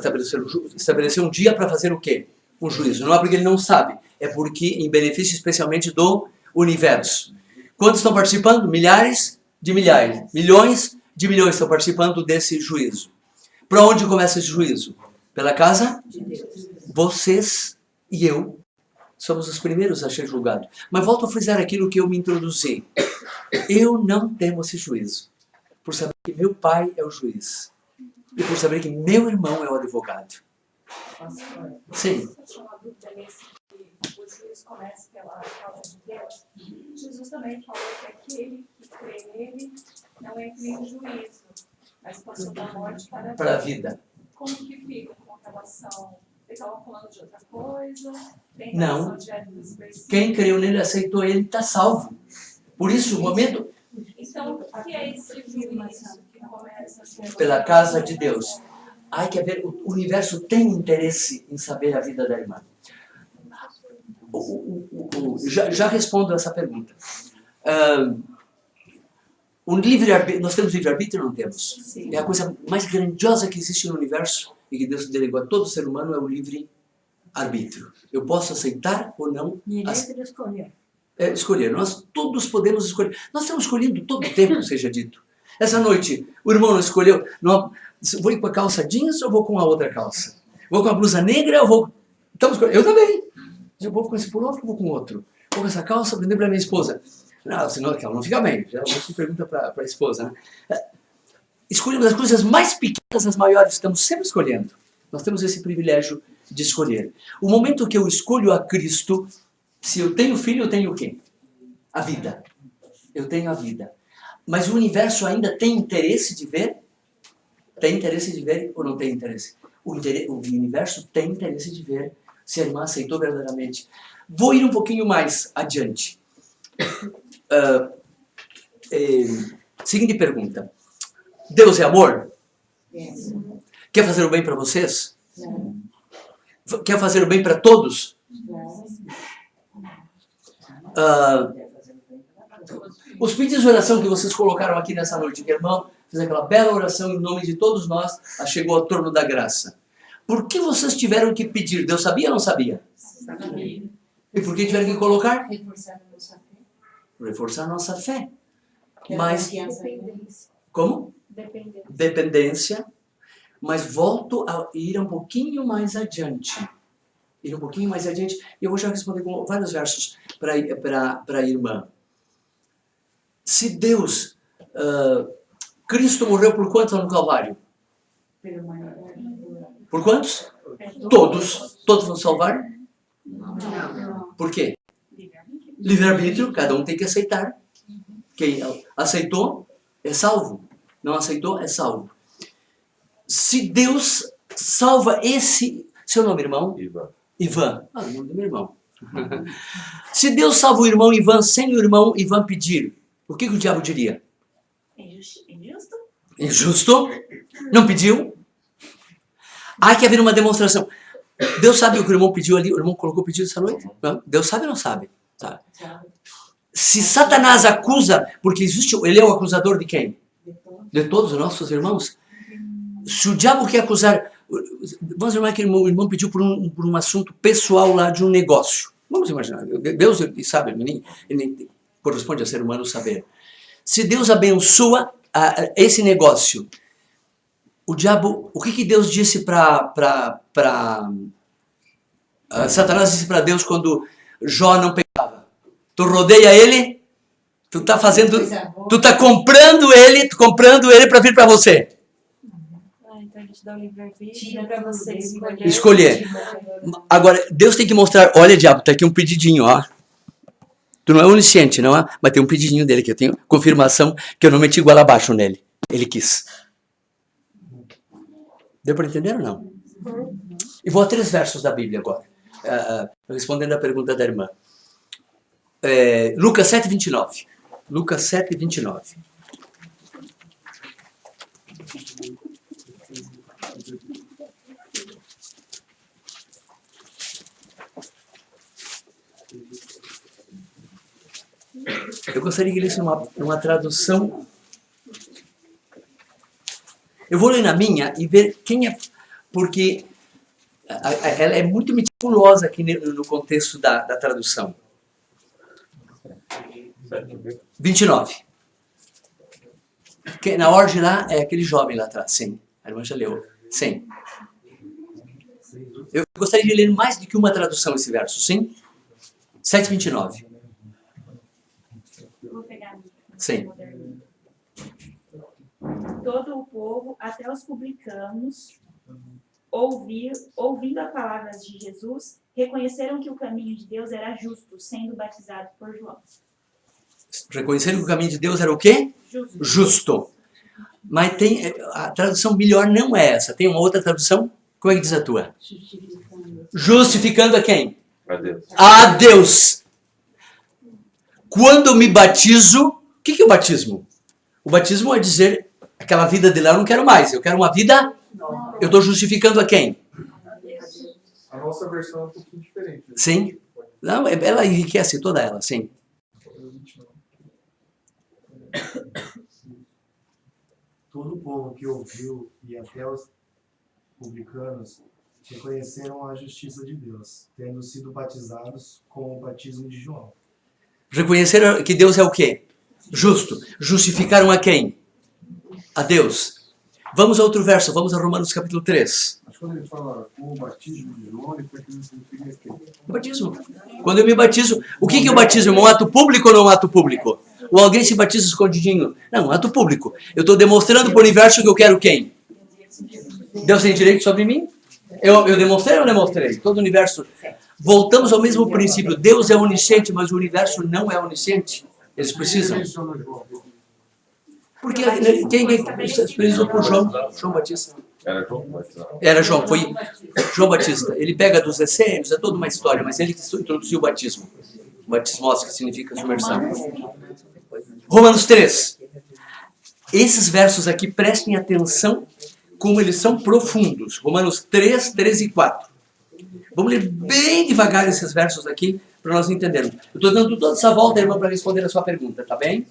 estabelecer um dia para fazer o quê? Um juízo. Não é porque ele não sabe, é porque em benefício especialmente do universo. Quantos estão participando? Milhares de milhares. Milhões de milhões estão participando desse juízo. Para onde começa esse juízo? Pela casa de Deus. Vocês e eu somos os primeiros a ser julgados. Mas volto a frisar aquilo que eu me introduzi. Eu não temo esse juízo. Por saber que meu pai é o juiz. E por saber que meu irmão é o advogado. Sim. Uma dúvida nesse que o juiz começa pela causa de Deus. Jesus também falou que aquele que crê nele não entra em juízo, mas passou da morte para a vida. Como que fica com relação? Ele estava falando de outra coisa? Tem não. De quem creu nele, aceitou ele, está salvo. Por isso, o momento... Então, o que é esse juízo que começa pela casa de Deus? Ai, quer ver, o universo tem interesse em saber a vida da irmã. Já respondo essa pergunta. Nós temos livre-arbítrio ou não temos? Sim. É a coisa mais grandiosa que existe no universo e que Deus delegou a todo ser humano é o livre-arbítrio. Eu posso aceitar ou não. Direito de escolher. escolher. Nós todos podemos escolher. Nós estamos escolhendo todo o tempo, seja dito. Essa noite, o irmão não escolheu. Não, vou ir com a calça jeans ou vou com a outra calça? Vou com a blusa negra ou vou... Estamos escolhendo. Eu também. Eu vou com esse pullover ou vou com outro? Vou com essa calça, vender para minha esposa. Não, senão ela não fica bem. Já você pergunta para a esposa, né? Escolhemos as coisas mais pequenas, as maiores. Estamos sempre escolhendo. Nós temos esse privilégio de escolher. O momento que eu escolho a Cristo, se eu tenho filho, eu tenho o quê? A vida. Eu tenho a vida. Mas o universo ainda tem interesse de ver? Tem interesse de ver ou não tem interesse? O universo tem interesse de ver se a irmã aceitou verdadeiramente. Vou ir um pouquinho mais adiante. Seguinte pergunta. Deus é amor? Quer fazer o bem para vocês? Quer fazer o bem para todos? Os pedidos de oração que vocês colocaram aqui nessa noite, que a irmã fez aquela bela oração em nome de todos nós, ela chegou ao torno da graça. Por que vocês tiveram que pedir? Deus sabia ou não sabia? Sabia. E por que tiveram que colocar? Reforçar a nossa fé. Reforçar a nossa fé. Que é Mas, Dependência. como? Dependência. Dependência. Mas volto a ir um pouquinho mais adiante. Ir um pouquinho mais adiante. E eu vou já responder com vários versos para a irmã. Se Deus... Cristo morreu por quantos no Calvário? Por quantos? Todos. Todos vão salvar? Não. Por quê? Livre-arbítrio, cada um tem que aceitar. Quem aceitou é salvo. Não aceitou é salvo. Se Deus salva esse... Seu nome, irmão? Ivan. Ah, o nome do meu irmão. Se Deus salva o irmão Ivan sem o irmão Ivan pedir, o que o diabo diria? Injusto? Injusto? Não pediu? Há que haver uma demonstração. Deus sabe o que o irmão pediu ali? O irmão colocou o pedido essa noite? Não? Deus sabe ou não sabe? Sabe. Se Satanás acusa, porque existe, ele é o acusador de quem? De todos os nossos irmãos. Se o diabo quer acusar... Vamos imaginar que o irmão pediu por um assunto pessoal lá de um negócio. Vamos imaginar. Deus sabe, ele corresponde a ser humano saber. Se Deus abençoa esse negócio, o diabo, o que Deus disse Satanás disse para Deus quando Jó não pegava? Tu rodeia ele, tu tá fazendo, tu tá comprando ele para vir para você. Então a gente dá o livre-arbítrio para você Escolher. Agora, Deus tem que mostrar, olha diabo, tá aqui um pedidinho, ó. Tu não é onisciente, não é? Mas tem um pedidinho dele que eu tenho confirmação que eu não meti igual abaixo nele. Ele quis. Deu para entender ou não? E vou a 3 versos da Bíblia agora. Respondendo a pergunta da irmã. Lucas 7, 29. Lucas 7, 29. Eu gostaria que lesse uma tradução. Eu vou ler na minha e ver quem é... Porque ela é muito meticulosa aqui no contexto da tradução. 29. Na ordem lá é aquele jovem lá atrás. Sim. A irmã já leu. Sim. Eu gostaria de ler mais do que uma tradução esse verso. Sim? 7, 29. Vou pegar. Sim. Todo o povo, até os publicanos, ouvindo a palavra de Jesus, reconheceram que o caminho de Deus era justo, sendo batizado por João. Reconheceram que o caminho de Deus era o quê? Justo. Justo. Mas a tradução melhor não é essa. Tem uma outra tradução? Como é que diz a tua? Justificando a quem? A Deus. A Deus. Quando eu me batizo, o que é o batismo? O batismo é dizer, aquela vida de lá eu não quero mais, eu quero uma vida, eu estou justificando a quem? A nossa versão é um pouquinho diferente. Sim. Não, ela enriquece toda ela, sim. Todo o povo que ouviu e até os publicanos reconheceram a justiça de Deus, tendo sido batizados com o batismo de João. Reconheceram que Deus é o quê? Justo. Justificaram a quem? A Deus. Vamos a outro verso, vamos a Romanos capítulo 3. Mas quando ele fala o batismo de João, ele está querendo significar quê? O batismo. Quando eu me batizo, o que é o batismo? Um ato público ou não um ato público? Ou alguém se batiza escondidinho? Não, um ato público. Eu estou demonstrando para o universo que eu quero quem? Deus tem direito sobre mim? Eu demonstrei ou não demonstrei? Todo o universo. Voltamos ao mesmo princípio. Deus é onisciente, mas o universo não é onisciente. Eles precisam. Porque quem precisou por João Batista? Era João Batista. Era João, foi João Batista. Ele pega dos essênios, é toda uma história, mas ele que introduziu o batismo. Batismos, que significa submersão. Romanos 3. Esses versos aqui, prestem atenção como eles são profundos. Romanos 3, 13 e 4. Vamos ler bem devagar esses versos aqui, para nós entendermos. Eu estou dando toda essa volta, irmão, para responder a sua pergunta, tá bem?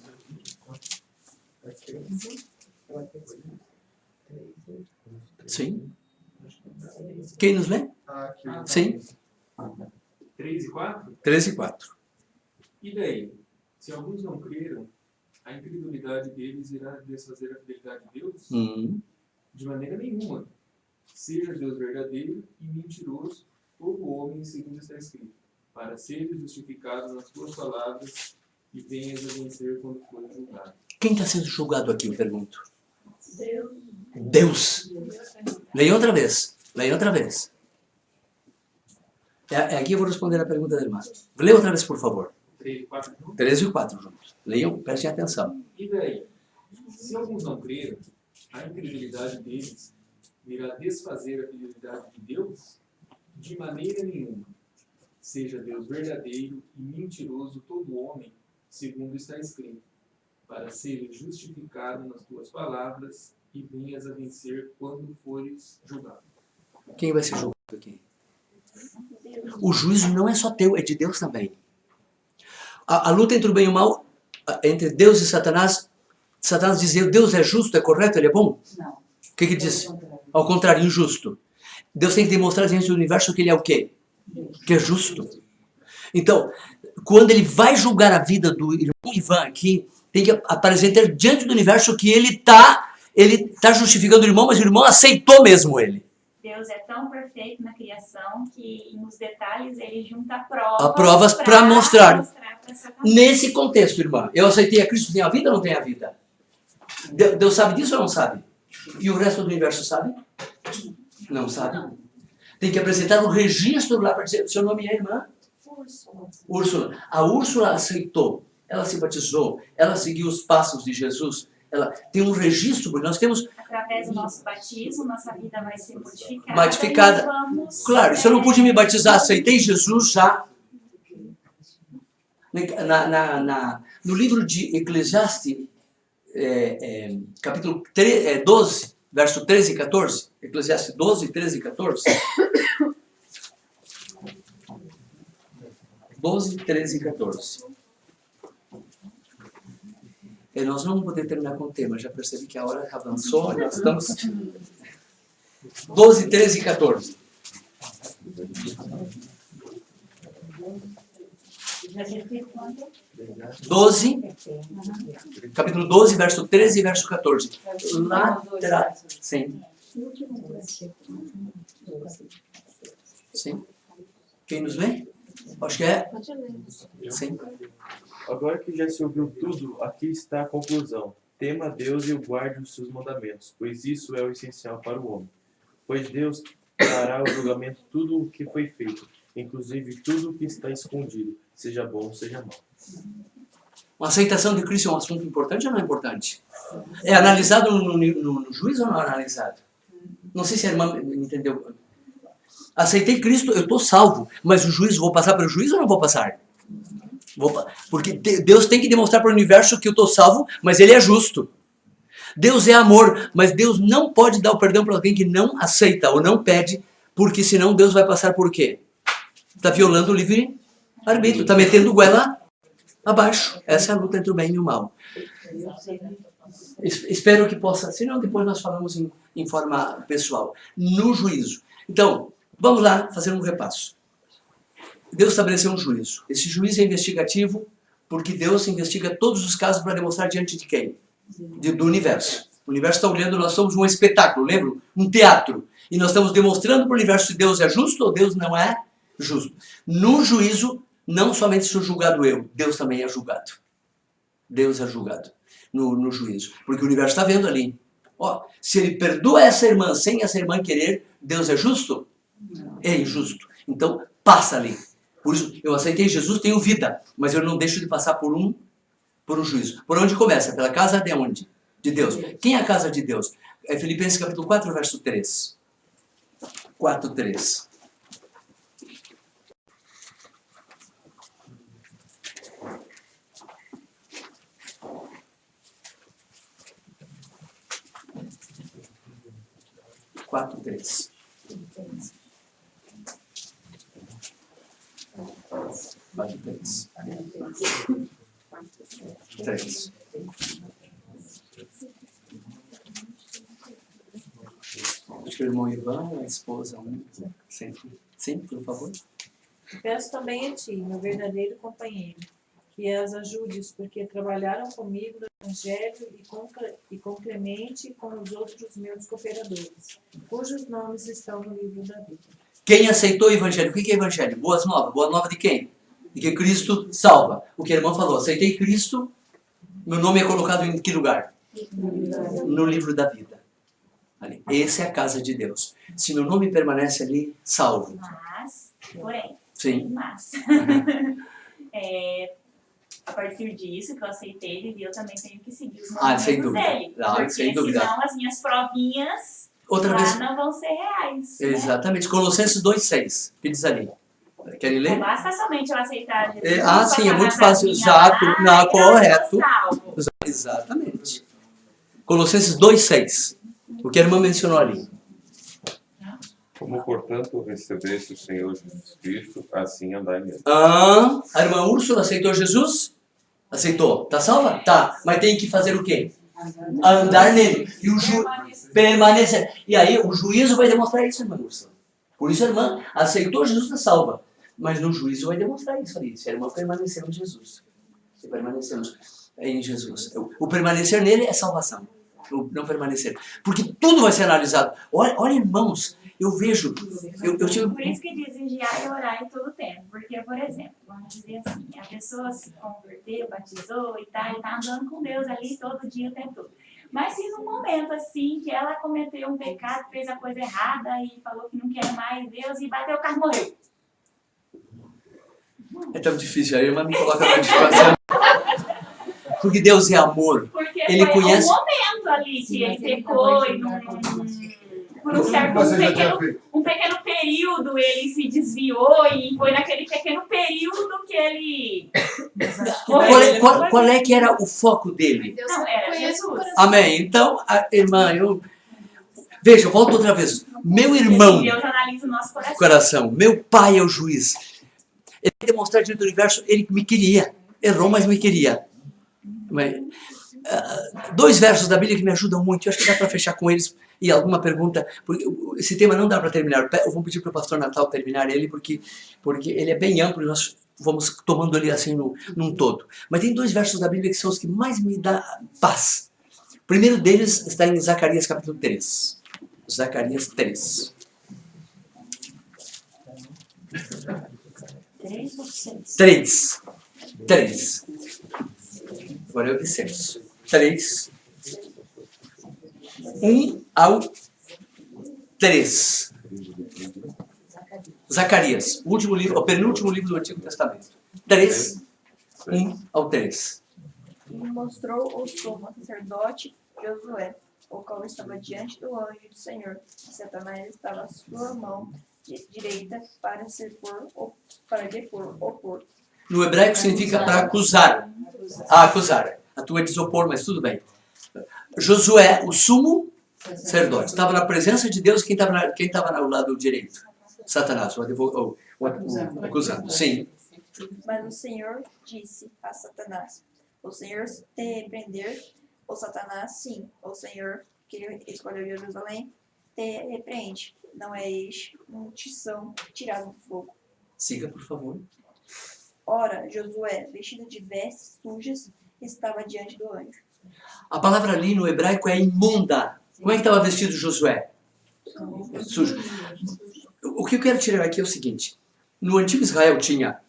Sim. Quem nos lê? Sim. 3 e 4? 13 e 4. E daí? Se alguns não creram, a incredulidade deles irá desfazer a fidelidade de Deus? De maneira nenhuma. Seja Deus verdadeiro e mentiroso, todo homem, segundo está escrito, para ser justificado nas tuas palavras e venhas a vencer quando for julgado. Quem está sendo julgado aqui, eu pergunto? Deus. Leia outra vez. Leia outra vez. Aqui eu vou responder a pergunta da irmã. Leia outra vez, por favor. 3 e 4 juntos? 13 e 4 juntos. Leiam, prestem atenção. E daí? Se alguns não creram, a incredulidade deles irá desfazer a fidelidade de Deus? De maneira nenhuma. Seja Deus verdadeiro e mentiroso todo homem, segundo está escrito, para ser justificado nas tuas palavras e venhas a vencer quando fores julgado. Quem vai ser julgado aqui? O juízo não é só teu, é de Deus também. A luta entre o bem e o mal, entre Deus e Satanás, Satanás dizia, Deus é justo, é correto, ele é bom? Não. O que ele diz? Ao contrário, injusto. Deus tem que demonstrar diante do universo que ele é o quê? Que é justo. Então, quando ele vai julgar a vida do irmão Ivan aqui, tem que apresentar diante do universo que ele tá justificando o irmão, mas o irmão aceitou mesmo ele. Deus é tão perfeito na criação que nos detalhes ele junta provas. Provas para mostrar. Nesse contexto, irmã, eu aceitei a Cristo, tem a vida ou não tem a vida? Deus sabe disso ou não sabe? E o resto do universo sabe? Não sabe. Tem que apresentar um registro lá para dizer, seu nome é irmã? Úrsula. A Úrsula aceitou. Ela se batizou. Ela seguiu os passos de Jesus. Ela tem um registro, porque nós temos... Através do nosso batismo, nossa vida vai ser modificada. Modificada. Claro, se eu não pude me batizar, aceitei Jesus já. No livro de Eclesiastes, capítulo 12, verso 13 e 14. Eclesiastes 12, 13 e 14. 12, 13 e 14. Nós não vamos poder terminar com o tema, já percebi que a hora avançou, nós estamos... 12, 13 e 14. Capítulo 12, verso 13 e verso 14. Lá atrás. Sim. Sim. Quem nos lê? Acho que é. Sim. Agora que já se ouviu tudo, aqui está a conclusão. Tema a Deus e o guarde os seus mandamentos, pois isso é o essencial para o homem. Pois Deus dará ao julgamento tudo o que foi feito, inclusive tudo o que está escondido, seja bom, seja mal. A aceitação de Cristo é um assunto importante ou não é importante? É analisado no juízo ou não é analisado? Não sei se a irmã entendeu. Aceitei Cristo, eu estou salvo, mas o juízo, vou passar pelo juízo ou não vou passar? Porque Deus tem que demonstrar para o universo que eu estou salvo, mas ele é justo. Deus é amor, mas Deus não pode dar o perdão para alguém que não aceita ou não pede, porque senão Deus vai passar por quê? Está violando o livre-arbítrio, está metendo o goela abaixo. Essa é a luta entre o bem e o mal. Espero que possa, senão depois nós falamos em forma pessoal. No juízo. Então, vamos lá fazer um repasso. Deus estabeleceu um juízo. Esse juízo é investigativo, Porque Deus investiga todos os casos para demonstrar diante de quem? Do universo. O universo está olhando, nós somos um espetáculo, lembra? Um teatro. E nós estamos demonstrando para o universo se Deus é justo ou Deus não é justo. No juízo, não somente sou julgado eu, Deus também é julgado. Deus é julgado no juízo. Porque o universo está vendo ali. Ó, se ele perdoa essa irmã sem essa irmã querer, Deus é justo? É injusto. Então, passa ali. Por isso, eu aceitei Jesus, tenho vida, mas eu não deixo de passar por um juízo. Por onde começa? Pela casa de onde? De Deus. Quem é a casa de Deus? É Filipenses capítulo 4, verso 3. 4, 3. Quatro, três. 4, 3. 3. Acho que o irmão Ivan, a esposa, sempre. Sim, por favor. Peço também a ti, meu verdadeiro companheiro, que as ajudes, porque trabalharam comigo no Evangelho e com Clemente e com os outros meus cooperadores, cujos nomes estão no livro da vida. Quem aceitou o Evangelho? O que é Evangelho? Boas novas. Boa nova de quem? De que Cristo salva. O que a irmã falou, aceitei Cristo, meu nome é colocado em que lugar? No livro da vida. Ali. Essa é a casa de Deus. Se meu nome permanece ali, salvo. Mas, porém, Sim. mas, a partir disso que eu aceitei ele, eu também tenho que seguir os sem mandamentos dúvida. dele. Porque Sem dúvida. senão as minhas provinhas Outra lá vez. não vão ser reais. Exatamente. Colossenses 2,6. O que diz ali? Querem ler? Não basta somente eu aceitar Jesus. Sim, é muito fácil. Exato. Não, correto. Exatamente. Colossenses 2,6. O que a irmã mencionou ali. Como, portanto, recebeste o Senhor Jesus Cristo, assim andai nele. A irmã Úrsula aceitou Jesus? Aceitou. Tá salva? Tá. Mas tem que fazer o quê? Andar nele. E o permanecer. E aí o juízo vai demonstrar isso, irmã Úrsula. Por isso a irmã aceitou Jesus, tá salva. Mas no juízo vai demonstrar isso ali. Se a irmã permaneceu em Jesus. Se permanecemos em Jesus. O permanecer nele é salvação. O não permanecer. Porque tudo vai ser analisado. Olha irmãos, eu vejo. Eu tive... Por isso que dizem vigiar e orar em todo tempo. Porque, por exemplo, vamos dizer assim, a pessoa se converteu, batizou e tá andando com Deus ali todo dia, o tempo todo. Mas se num momento assim, que ela cometeu um pecado, fez a coisa errada e falou que não quer mais Deus e bateu o carro e morreu. É tão difícil, a irmã me coloca na situação. Porque Deus é amor. Porque ele foi conhece... um momento ali que ele pecou e por um pequeno período ele se desviou e foi naquele pequeno período que ele... Qual é que era o foco dele? Não, era Jesus. Amém. Então, irmã, veja, eu volto outra vez. Meu irmão, Deus analisa o nosso coração, meu pai é o juiz. Ele vai demonstrar diante do universo, ele me queria. Errou, mas me queria. Dois versos da Bíblia que me ajudam muito. Eu acho que dá para fechar com eles. E alguma pergunta, porque esse tema não dá para terminar. Eu vou pedir para o pastor Natal terminar ele, porque ele é bem amplo e nós vamos tomando ele assim num todo. Mas tem dois versos da Bíblia que são os que mais me dão paz. O primeiro deles está em Zacarias capítulo 3. Zacarias 3. 3 ou 6? 3. Agora eu licenço. 3. 1 ao 3. Zacarias, o penúltimo livro do Antigo Testamento. 3, 1 ao 3. E mostrou o sumo sacerdote Josué, o qual estava diante do anjo do Senhor. Satanás estava à sua mão direita para opor. No hebraico significa para acusar. Acusar. A tua é desopor, mas tudo bem. Josué, o sumo sacerdote, estava na presença de Deus. Quem estava no lado direito? Satanás, o acusado. Sim. Mas o Senhor disse a Satanás: o Senhor te repreender, ou Satanás, sim, o Senhor que escolheu Jerusalém te repreende. Não é este um tição tirado do fogo. Siga, por favor. Ora, Josué, vestido de vestes sujas, estava diante do anjo. A palavra ali no hebraico é imunda. Como é que estava vestido Josué? Sujo. O que eu quero tirar aqui é o seguinte. No antigo Israel tinha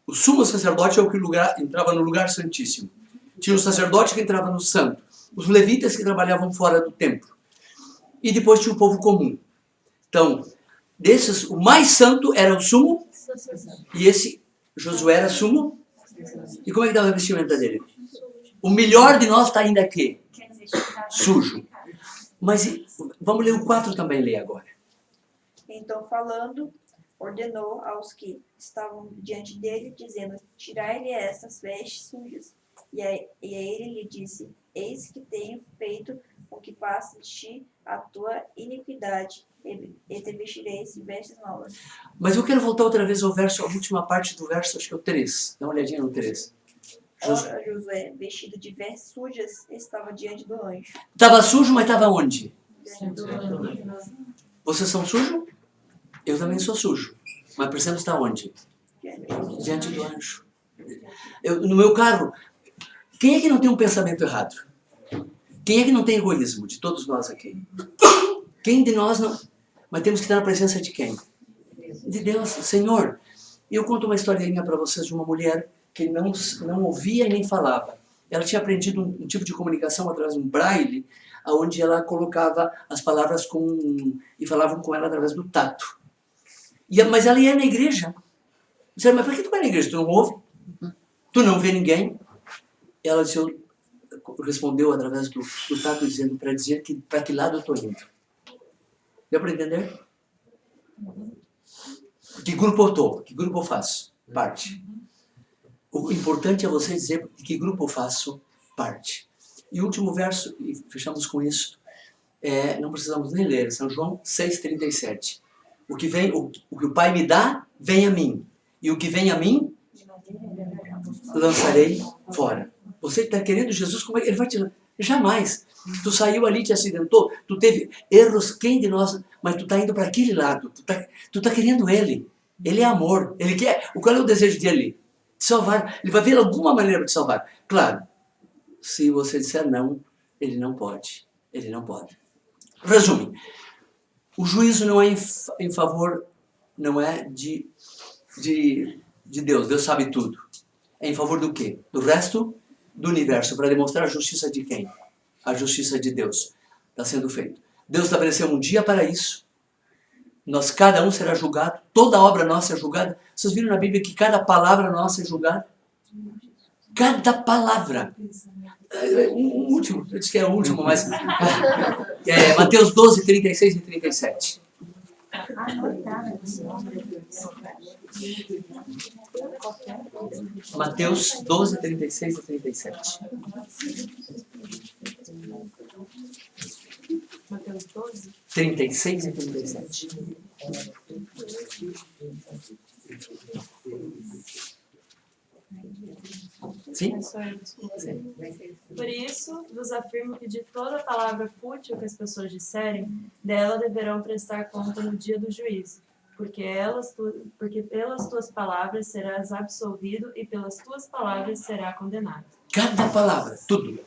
o sumo sacerdote, é o que entrava no lugar santíssimo. Tinha o sacerdote que entrava no santo. Os levitas que trabalhavam fora do templo. E depois tinha o povo comum. Então, desses, o mais santo era o sumo. E esse Josué era sumo. E como é que estava a vestimenta dele? O melhor de nós está ainda aqui. Sujo. Mas vamos ler o 4 também, ler agora. Então, falando, ordenou aos que estavam diante dele, dizendo, tirai-lhe essas vestes sujas. E a ele lhe disse, eis que tenho feito com que passe de ti a tua iniquidade, e te vestirei de vestes novas. Mas eu quero voltar outra vez ao verso, a última parte do verso, acho que é o 3. Dá uma olhadinha no 3. Ora, Josué, vestido de vestes sujas, estava diante do anjo. Estava sujo, mas estava onde? Diante do anjo. Vocês são sujos? Eu também sou sujo. Mas precisamos estar onde? Diante do anjo. No meu carro, quem é que não tem um pensamento errado? Quem é que não tem egoísmo? De todos nós aqui. Quem de nós não... Mas temos que estar na presença de quem? De Deus. Senhor, eu conto uma historinha para vocês de uma mulher que não ouvia e nem falava. Ela tinha aprendido um tipo de comunicação através de um braille, onde ela colocava as palavras e falavam com ela através do tato. Mas ela ia na igreja. Disseram, mas por que tu vai na igreja? Tu não ouve? Tu não vê ninguém? Ela respondeu através do tato, dizendo, para dizer para que lado eu estou indo. Deu para entender? Que grupo eu estou? Que grupo eu faço? Parte. O importante é você dizer de que grupo eu faço parte. E o último verso, e fechamos com isso, não precisamos nem ler, São João 6,37. O que o Pai me dá, vem a mim. E o que vem a mim, lançarei fora. Você está querendo Jesus, como é que ele vai te... Jamais. Tu saiu ali, te acidentou, tu teve erros, quem de nós... Mas tu está indo para aquele lado, tu tá querendo ele. Ele é amor, ele quer... Qual é o desejo dele? Te salvar. Ele vai ver alguma maneira para te salvar. Claro, se você disser não, ele não pode. Ele não pode. Resume. O juízo não é em favor, não é de Deus. Deus sabe tudo. É em favor do quê? Do resto do universo, para demonstrar a justiça de quem? A justiça de Deus. Está sendo feito. Deus estabeleceu um dia para isso. Cada um será julgado. Toda obra nossa é julgada. Vocês viram na Bíblia que cada palavra nossa é julgada? Cada palavra. Um último, eu disse que é o último, mas... Mateus 12, 36 e 37. Mateus 12, 36 e 37. Mateus 12? 36 e 37. Sim? Por isso, vos afirmo que de toda palavra fútil que as pessoas disserem, dela deverão prestar conta no dia do juízo. Porque pelas tuas palavras serás absolvido e pelas tuas palavras será condenado. Cada palavra, tudo.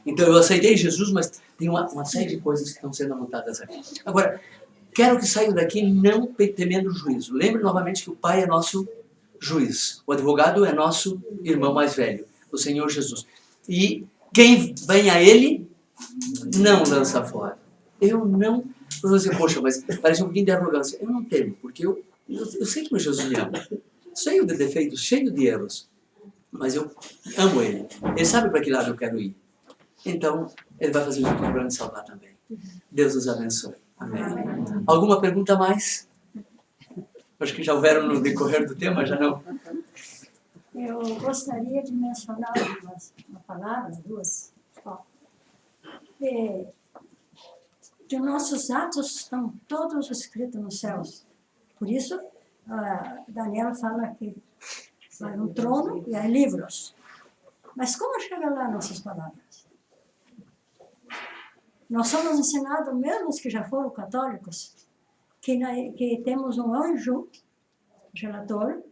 Então eu aceitei Jesus, mas tem uma série de coisas que estão sendo anotadas aqui. Agora, quero que saiam daqui não temendo o juízo. Lembre novamente que o Pai é nosso juiz. O advogado é nosso irmão mais velho, o Senhor Jesus. E quem vem a Ele, não lança fora. Eu não... Eu vou dizer, poxa, mas parece um pouquinho de arrogância. Eu não temo, porque eu sei que meu Jesus me ama. Cheio de defeitos, cheio de erros. Mas eu amo Ele. Ele sabe para que lado eu quero ir. Então, Ele vai fazer o tudo para me salvar também. Deus os abençoe. Amém. Alguma pergunta mais? Acho que já houveram no decorrer do tema, já não? Eu gostaria de mencionar uma palavra, duas. Que nossos atos estão todos escritos nos céus. Por isso, Daniel fala que vai no trono e há livros. Mas como chega lá nossas palavras? Nós somos ensinados, mesmo os que já foram católicos, que temos um anjo relator,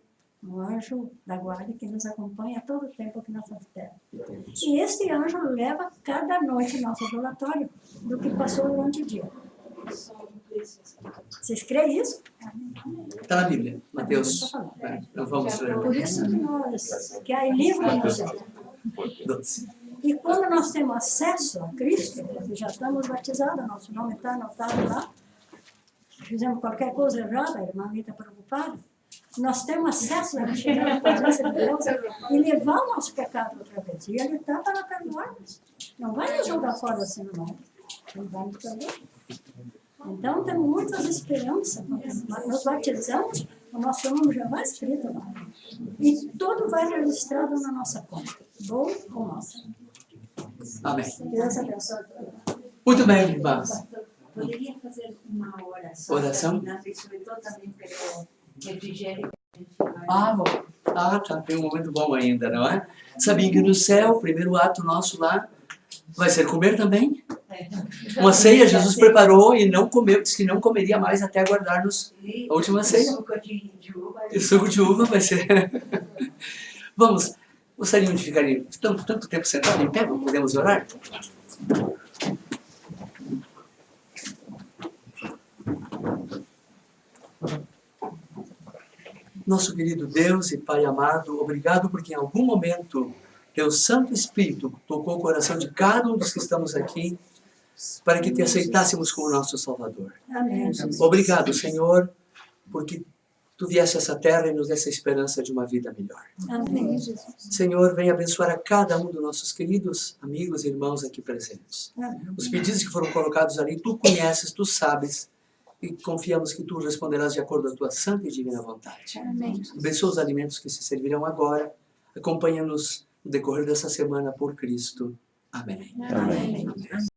um anjo da guarda que nos acompanha todo o tempo aqui nessa terra. E este anjo leva cada noite nosso relatório do que passou durante o dia. Vocês creem isso? Está na Bíblia, Mateus. Não vamos ler. Por isso que há livro no céu. E quando nós temos acesso a Cristo, porque já estamos batizados, nosso nome está anotado lá, fizemos qualquer coisa errada, a irmã está preocupada, nós temos acesso a chegar à presença de Deus e levar o nosso pecado outra vez. E Ele está para perdoar-nos. Não vai nos jogar fora assim, não. Ele vai nos perdoar. Então, temos muitas esperanças. Nós batizamos, o nosso nome já vai escrito lá. E tudo vai registrado na nossa conta, bom ou mal. Amém. Deus abençoe. Muito bem, irmãs. Poderia fazer uma oração? Oração? Também pelo refrigério. Ah, bom. Ah, tá. Tem um momento bom ainda, não é? Sabia que no céu, o primeiro ato nosso lá vai ser comer também? Uma ceia, Jesus preparou e não comeu, disse que não comeria mais até aguardarmos a última ceia. E suco de uva vai ser. Vamos, gostariam de ficar tanto tempo sentado em pé? Podemos orar? Nosso querido Deus e Pai amado, obrigado porque em algum momento Teu Santo Espírito tocou o coração de cada um dos que estamos aqui para que Te aceitássemos como nosso Salvador. Amém. Obrigado, Senhor, porque Tu viesse a essa terra e nos desse a esperança de uma vida melhor. Amém, Jesus. Senhor, venha abençoar a cada um dos nossos queridos amigos e irmãos aqui presentes. Amém. Os pedidos que foram colocados ali, Tu conheces, Tu sabes, e confiamos que Tu responderás de acordo com a Tua santa e divina vontade. Amém. Abençoa os alimentos que se servirão agora. Acompanha-nos no decorrer dessa semana por Cristo. Amém. Amém.